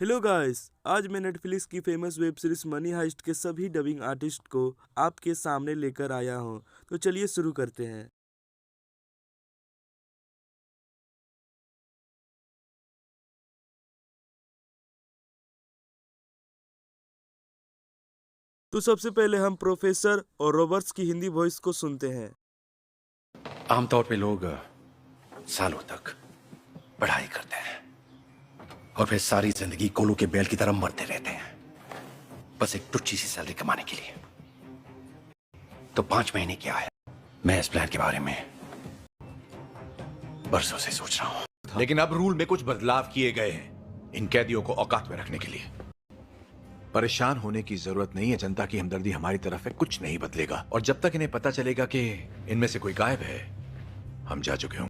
Hello guys, आज मैं Netflix की famous web series Money Heist के सभी डबिंग आर्टिस्ट को आपके सामने लेकर आया हूं। तो चलिए शुरू करते हैं। तो सबसे पहले हम प्रोफेसर और रॉबर्ट्स की हिंदी वॉइस को सुनते हैं। आमतौर पे लोग सालों तक पढ़ाई करते हैं और फिर सारी जिंदगी कोलू के बैल की तरह मरते रहते हैं, बस एक टुच्ची सी सैलरी कमाने के लिए। तो 5 महीने क्या है, मैं इस प्लान के बारे में बरसों से सोच रहा हूं। लेकिन अब रूल में कुछ बदलाव किए गए हैं इन कैदियों को औकात में रखने के लिए। परेशान होने की जरूरत नहीं है, जनता की हमदर्दी हमारी तरफ है, कुछ नहीं बदलेगा। और जब तक इन्हें पता चलेगा कि इनमें से कोई गायब है, हम जा चुके हों।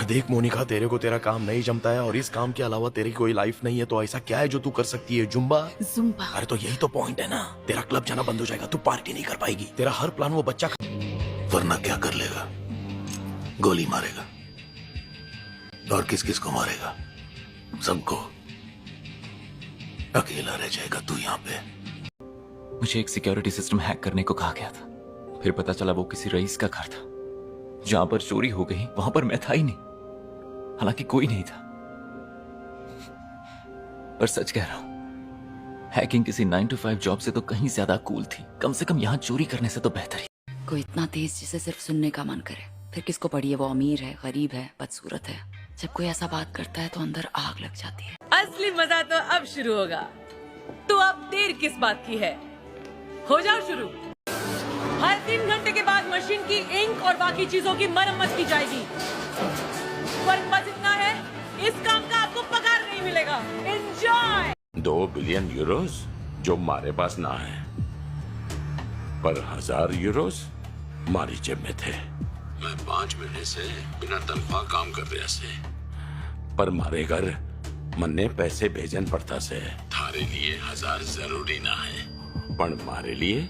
देख मोनिका, तेरे को तेरा काम नहीं जमता है और इस काम के अलावा तेरी कोई लाइफ नहीं है, तो ऐसा क्या है जो तू कर सकती है? जुम्बा। अरे तो यही तो पॉइंट है ना, तेरा क्लब जाना बंद हो जाएगा, तू पार्टी नहीं कर पाएगी, तेरा हर प्लान वो बच्चा वरना क्या कर लेगा? गोली मारेगा। और किस किस को मारेगा? सबको। अकेला रह जाएगा तू यहाँ पे। मुझे एक सिक्योरिटी सिस्टम हैक करने को कहा गया था, फिर पता चला वो किसी रईस का घर था। जहां पर चोरी हो गई वहां पर मैं था ही नहीं, हालांकि कोई नहीं था। पर सच कह रहा हूं, हैकिंग किसी 9 to 5 जॉब से तो कहीं ज्यादा कूल थी। कम से कम यहां चोरी करने से तो बेहतर ही। कोई इतना तेज जिसे सिर्फ सुनने का मन करे, फिर किसको पढ़िए वो अमीर है, गरीब है, बदसूरत है। जब कोई ऐसा बात करता है तो अंदर आग लग जाती है। असली मजा तो अब शुरू होगा। तो अब देर किस बात की है, हो जाओ शुरू। हर 3 घंटे के बाद मशीन की इंक और बाकी चीजों की मरम्मत की जाएगी। फर्क बस इतना है, इस काम का आपको पगार नहीं मिलेगा। एंजॉय। 2 बिलियन यूरोस जो हमारे पास ना है, पर 1000 यूरोस हमारी जेब में थे। मैं 5 महीने से बिना तनख्वाह काम कर रहा से, पर मारे घर मन्ने पैसे भेजन पड़ता से। थारे लिए 1000 जरूरी ना है, पर हमारे लिए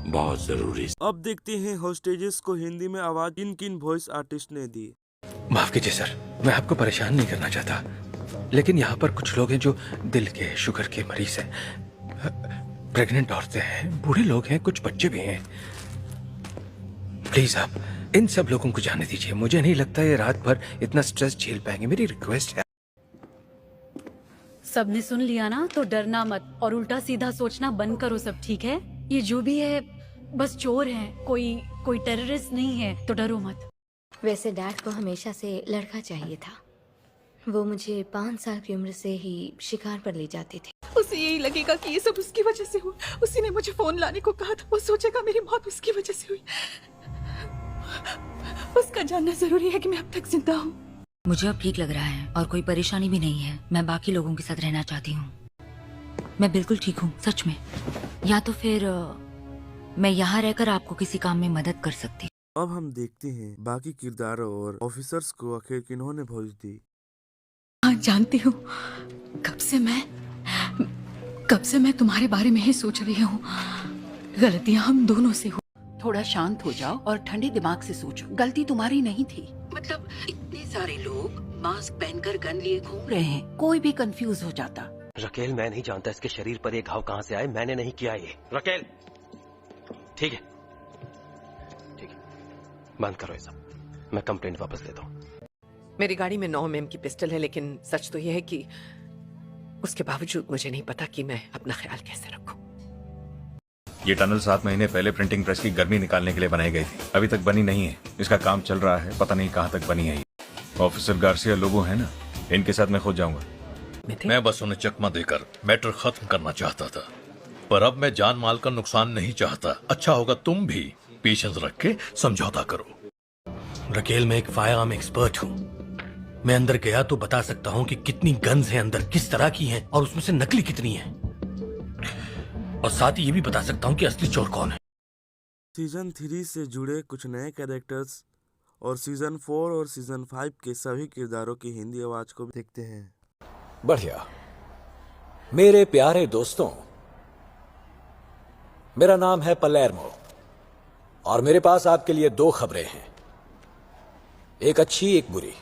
बहुत जरूरी। अब देखते हैं होस्टेजेस को हिंदी में आवाज किन किन वॉइस आर्टिस्ट ने दी। माफ कीजिए सर, मैं आपको परेशान नहीं करना चाहता, लेकिन यहाँ पर कुछ लोग हैं जो दिल के, शुगर के मरीज हैं, प्रेग्नेंट औरतें हैं, बूढ़े लोग हैं, कुछ बच्चे भी हैं। प्लीज आप इन सब लोगों को जाने दीजिए। मुझे नहीं लगता ये रात भर इतना स्ट्रेस झेल पाएंगे। मेरी रिक्वेस्ट है। सबने सुन लिया ना, तो डरना मत और उल्टा सीधा सोचना बंद करो। सब ठीक है? ये जो भी है बस चोर हैं, कोई टेररिस्ट नहीं है, तो डरो मत। वैसे डैड को हमेशा से लड़का चाहिए था। वो मुझे 5 साल की उम्र से ही शिकार पर ले जाते थे। उसे यही लगेगा कि ये सब उसकी वजह से हुआ। उसी ने मुझे फोन लाने को कहा था। वो सोचेगा मेरी मौत उसकी वजह से हुई। उसका जानना जरूरी है कि मैं अब तक जिंदा हूँ। मुझे अब ठीक लग रहा है और कोई परेशानी भी नहीं है। मैं बाकी लोगों के साथ रहना चाहती हूँ। मैं बिल्कुल ठीक हूँ, सच में। या तो फिर मैं यहाँ रहकर आपको किसी काम में मदद कर सकती हूँ। अब हम देखते हैं बाकी किरदारों और ऑफिसर्स को आखिर किन्होंने वॉइस दी। हाँ, जानती हूँ, कब से मैं तुम्हारे बारे में ही सोच रही हूँ। गलतियाँ हम दोनों से हुई। थोड़ा शांत हो जाओ और ठंडे दिमाग से सोचो। गलती तुम्हारी नहीं थी। मतलब इतने सारे लोग मास्क पहनकर गन लिए घूम रहे हैं, कोई भी कंफ्यूज हो जाता। रकेल, मैं नहीं जानता इसके शरीर पर ये घाव कहाँ से आए, मैंने नहीं किया ये। रकेल, ठीक है, बंद करो ये सब, मैं कंप्लेंट वापस लेता हूँ। मेरी गाड़ी में 9 mm की पिस्टल है, लेकिन सच तो यह है कि उसके बावजूद मुझे नहीं पता कि मैं अपना ख्याल कैसे रखूं। ये टनल 7 महीने पहले प्रिंटिंग प्रेस की गर्मी निकालने के लिए बनाई गई थी, अभी तक बनी नहीं है। इसका काम चल रहा है, पता नहीं कहाँ तक बनी है। ऑफिसर गार्सिया लोबो है ना, इनके साथ मैं खुद जाऊंगा। मैं बस उन्हें चकमा देकर मैटर खत्म करना चाहता था, पर अब मैं जान माल का नुकसान नहीं चाहता। अच्छा होगा तुम भी पेशेंस रख के समझौता करो। रकेल, मैं एक फायर आर्म एक्सपर्ट हूँ। मैं अंदर गया तो बता सकता हूँ कि कितनी गन्स हैं अंदर, किस तरह की हैं और उसमें से नकली कितनी हैं। और साथ ही ये भी बता सकता हूँ कि असली चोर कौन है। सीजन 3 से जुड़े कुछ नए कैरेक्टर्स और सीजन 4 और सीजन 5 के सभी किरदारों की हिंदी आवाज को देखते हैं। बढ़िया। मेरे प्यारे दोस्तों, मेरा नाम है पलेर्मो और मेरे पास आपके लिए 2 खबरें हैं, एक अच्छी एक बुरी।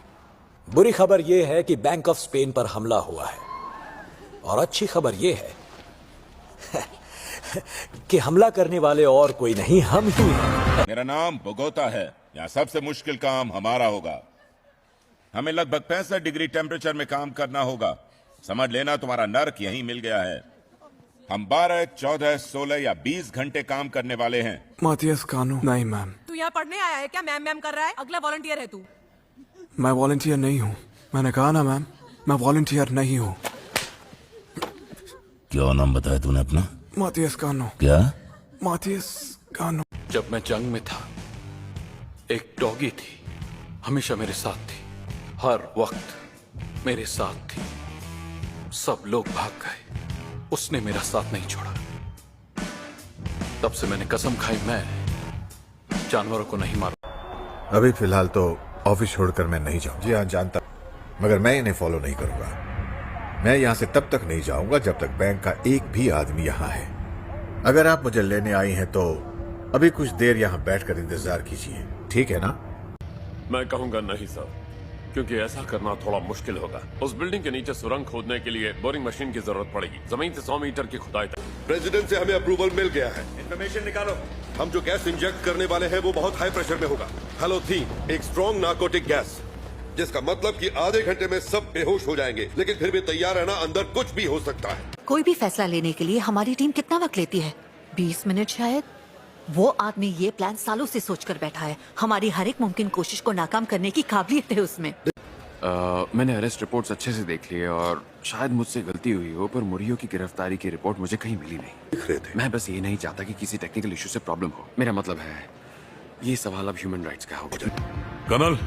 बुरी खबर यह है कि बैंक ऑफ स्पेन पर हमला हुआ है। और अच्छी खबर ये है कि हमला करने वाले और कोई नहीं, हम ही हैं। मेरा नाम बोगोता है। यहाँ सबसे मुश्किल काम हमारा होगा। हमें लगभग 65 डिग्री टेम्परेचर में काम करना होगा। समझ लेना तुम्हारा नर्क यहीं मिल गया है। हम 12, 14, 16 या 20 घंटे काम करने वाले हैं। मातियस कानू। नहीं मैम, तू यहाँ पढ़ने आया है क्या? मैम मैम कर रहा है? अगला वॉलंटियर है तू। मैं वॉलंटियर नहीं हूँ। मैंने कहा ना मैम, मैं वॉलंटियर नहीं हूँ। क्या नाम बताया तूने अपना? मातियस कानू। क्या? मातियस कानू। जब मैं जंग में था, एक डॉगी थी, हमेशा मेरे साथ थी, हर वक्त मेरे साथ थी। सब लोग भाग गए, उसने मेरा साथ नहीं छोड़ा। तब से मैंने कसम खाई, मैं जानवरों को नहीं मारूं। अभी फिलहाल तो ऑफिस छोड़कर मैं नहीं जाऊँ। जी हाँ जानता, मगर मैं इन्हें फॉलो नहीं करूंगा। मैं यहाँ से तब तक नहीं जाऊंगा जब तक बैंक का एक भी आदमी यहाँ है। अगर आप मुझे लेने आई हैं तो अभी कुछ देर यहाँ बैठकर इंतजार कीजिए, ठीक है ना? मैं कहूँगा नहीं सर, क्योंकि ऐसा करना थोड़ा मुश्किल होगा। उस बिल्डिंग के नीचे सुरंग खोदने के लिए बोरिंग मशीन की जरूरत पड़ेगी, जमीन से 100 मीटर की खुदाई तक। प्रेसिडेंट से हमें अप्रूवल मिल गया है। इन्फॉर्मेशन निकालो। हम जो गैस इंजेक्ट करने वाले हैं वो बहुत हाई प्रेशर में होगा। हेलोथीन, एक स्ट्रॉन्ग नार्कोटिक गैस, जिसका मतलब कि आधे घंटे में सब बेहोश हो जाएंगे। लेकिन फिर भी तैयार रहना, अंदर कुछ भी हो सकता है। कोई भी फैसला लेने के लिए हमारी टीम कितना वक्त लेती है? 20 मिनट शायद। वो आदमी ये प्लान सालों से सोचकर बैठा है। हमारी हर एक मुमकिन कोशिश को नाकाम करने की काबिलियत है उसमें। मैंने अरेस्ट रिपोर्ट्स अच्छे से देख लिए और शायद मुझसे गलती हुई हो, पर मुरियो की गिरफ्तारी की रिपोर्ट मुझे कहीं मिली नहीं। मैं बस ये नहीं चाहता कि किसी टेक्निकल इशू से प्रॉब्लम हो। मेरा मतलब है, ये सवाल अब ह्यूमन राइट्स का होगा। कर्नल,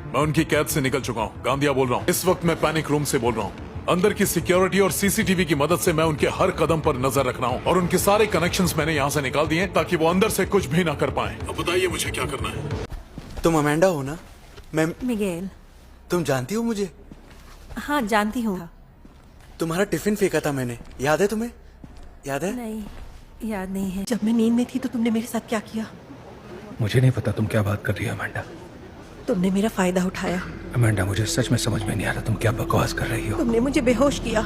मैं उनकी कैद से निकल चुका हूँ। गांधिया बोल रहा हूँ। इस वक्त मैं पैनिक रूम से बोल रहा हूँ। अंदर की सिक्योरिटी और सीसीटीवी की मदद से मैं उनके हर कदम पर नजर रख रहा हूँ और उनके सारे कनेक्शंस मैंने यहाँ से निकाल दिए ताकि वो अंदर से कुछ भी ना कर पाए। अब बताइए मुझे क्या करना है? तुम अमेंडा हो ना? मैं मिगेल। तुम जानती हो मुझे? हाँ जानती हूँ। तुम्हारा टिफिन फेंका था मैंने, याद है तुम्हें? याद है? नहीं, याद नहीं है। जब मैं नींद में थी तो तुमने मेरे साथ क्या किया? मुझे नहीं पता तुम क्या बात कर रही हो अमेंडा। तुमने मेरा फायदा उठाया। अमेंडा, मुझे सच में समझ में नहीं आ रहा तुम क्या बकवास कर रही हो। तुमने मुझे बेहोश किया।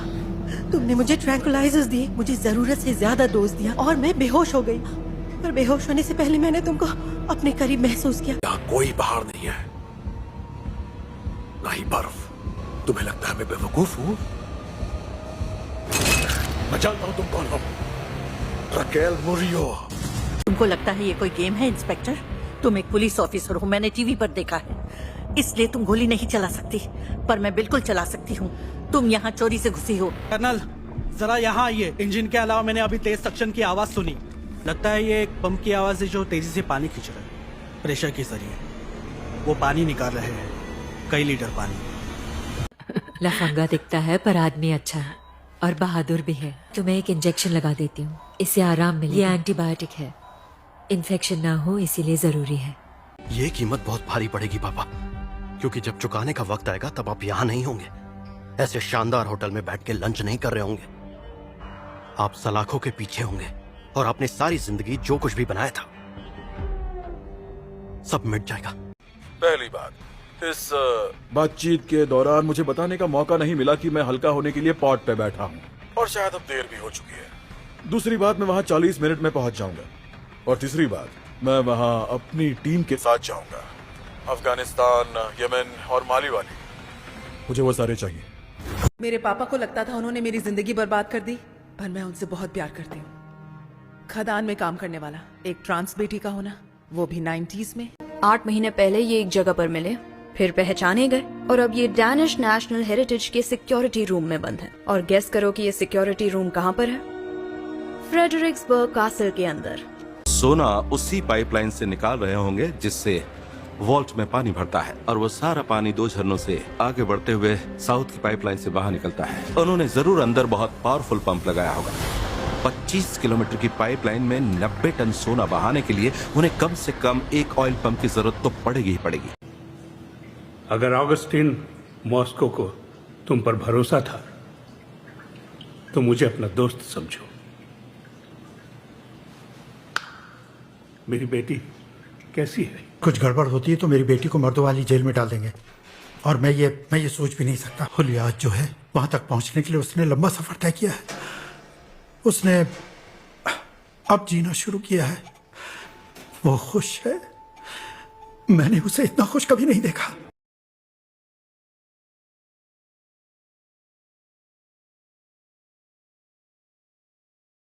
तुमने मुझे ट्रैंकुलाइजर्स दिए, मुझे जरूरत से ज्यादा डोज दिया और मैं बेहोश हो गई। पर बेहोश होने से पहले मैंने तुमको अपने करीब महसूस किया। यहाँ कोई बाहर नहीं है, ना ही बर्फ। तुम्हें लगता है मैं बेवकूफ हूँ? मैं जानता हूँ तुम कौन हो। रकेल मुरियो। तुमको लगता है ये कोई गेम है इंस्पेक्टर? तुम एक पुलिस ऑफिसर हो, मैंने टीवी पर देखा है। इसलिए तुम गोली नहीं चला सकती, पर मैं बिल्कुल चला सकती हूँ। तुम यहाँ चोरी से घुसी हो। कर्नल, जरा यहाँ आइए। इंजन के अलावा मैंने अभी तेज सक्शन की आवाज सुनी। लगता है ये एक पंप की आवाज है जो तेजी से पानी खींच रहा है प्रेशर के जरिए। वो पानी निकाल रहे हैं, कई लीटर पानी। लफंगा दिखता है पर आदमी अच्छा है और बहादुर भी है। तुम्हें एक इंजेक्शन लगा देती हूँ, इससे आराम मिलेगा। ये एंटीबायोटिक है, इन्फेक्शन ना हो इसीलिए जरूरी है। ये कीमत बहुत भारी पड़ेगी पापा, क्योंकि जब चुकाने का वक्त आएगा तब आप यहाँ नहीं होंगे। ऐसे शानदार होटल में बैठ के लंच नहीं कर रहे होंगे। आप सलाखों के पीछे होंगे और आपने सारी जिंदगी जो कुछ भी बनाया था सब मिट जाएगा। पहली बात, इस बातचीत के दौरान मुझे बताने का मौका नहीं मिला कि मैं हल्का होने के लिए पॉट पे बैठा हूँ और शायद अब देर भी हो चुकी है। दूसरी बात, मैं वहाँ 40 मिनट में पहुंच जाऊंगा। और तीसरी बात, मैं वहाँ अपनी टीम के साथ जाऊंगा। अफगानिस्तान, यमन और माली वाली, मुझे वो सारे चाहिए। मेरे पापा को लगता था उन्होंने मेरी जिंदगी बर्बाद कर दी, पर मैं उनसे बहुत प्यार करती हूँ। खदान में काम करने वाला एक ट्रांस बेटी का होना, वो भी 90s में। 8 महीने पहले ये एक जगह पर मिले, फिर पहचाने गए और अब ये डैनिश नेशनल हेरिटेज के सिक्योरिटी रूम में बंद है। और गेस करो कि ये सिक्योरिटी रूम कहाँ पर है? फ्रेडरिक्सबर्ग कासल के अंदर। सोना उसी पाइपलाइन से निकाल रहे होंगे जिससे वॉल्ट में पानी भरता है, और वो सारा पानी 2 झरनों से आगे बढ़ते हुए साउथ की पाइपलाइन से बाहर निकलता है। उन्होंने जरूर अंदर बहुत पावरफुल पंप लगाया होगा। 25 किलोमीटर की पाइपलाइन में 90 टन सोना बहाने के लिए उन्हें कम से कम एक ऑयल पंप की जरूरत तो पड़ेगी ही पड़ेगी। अगर ऑगस्टिन मॉस्को को तुम पर भरोसा था तो मुझे अपना दोस्त समझो। मेरी बेटी कैसी है? कुछ गड़बड़ होती है तो मेरी बेटी को मर्दों वाली जेल में डाल देंगे। और मैं ये सोच भी नहीं सकता। हुलिया जो है वहां तक पहुंचने के लिए उसने लंबा सफर तय किया है। उसने अब जीना शुरू किया है। वो खुश है। मैंने उसे इतना खुश कभी नहीं देखा।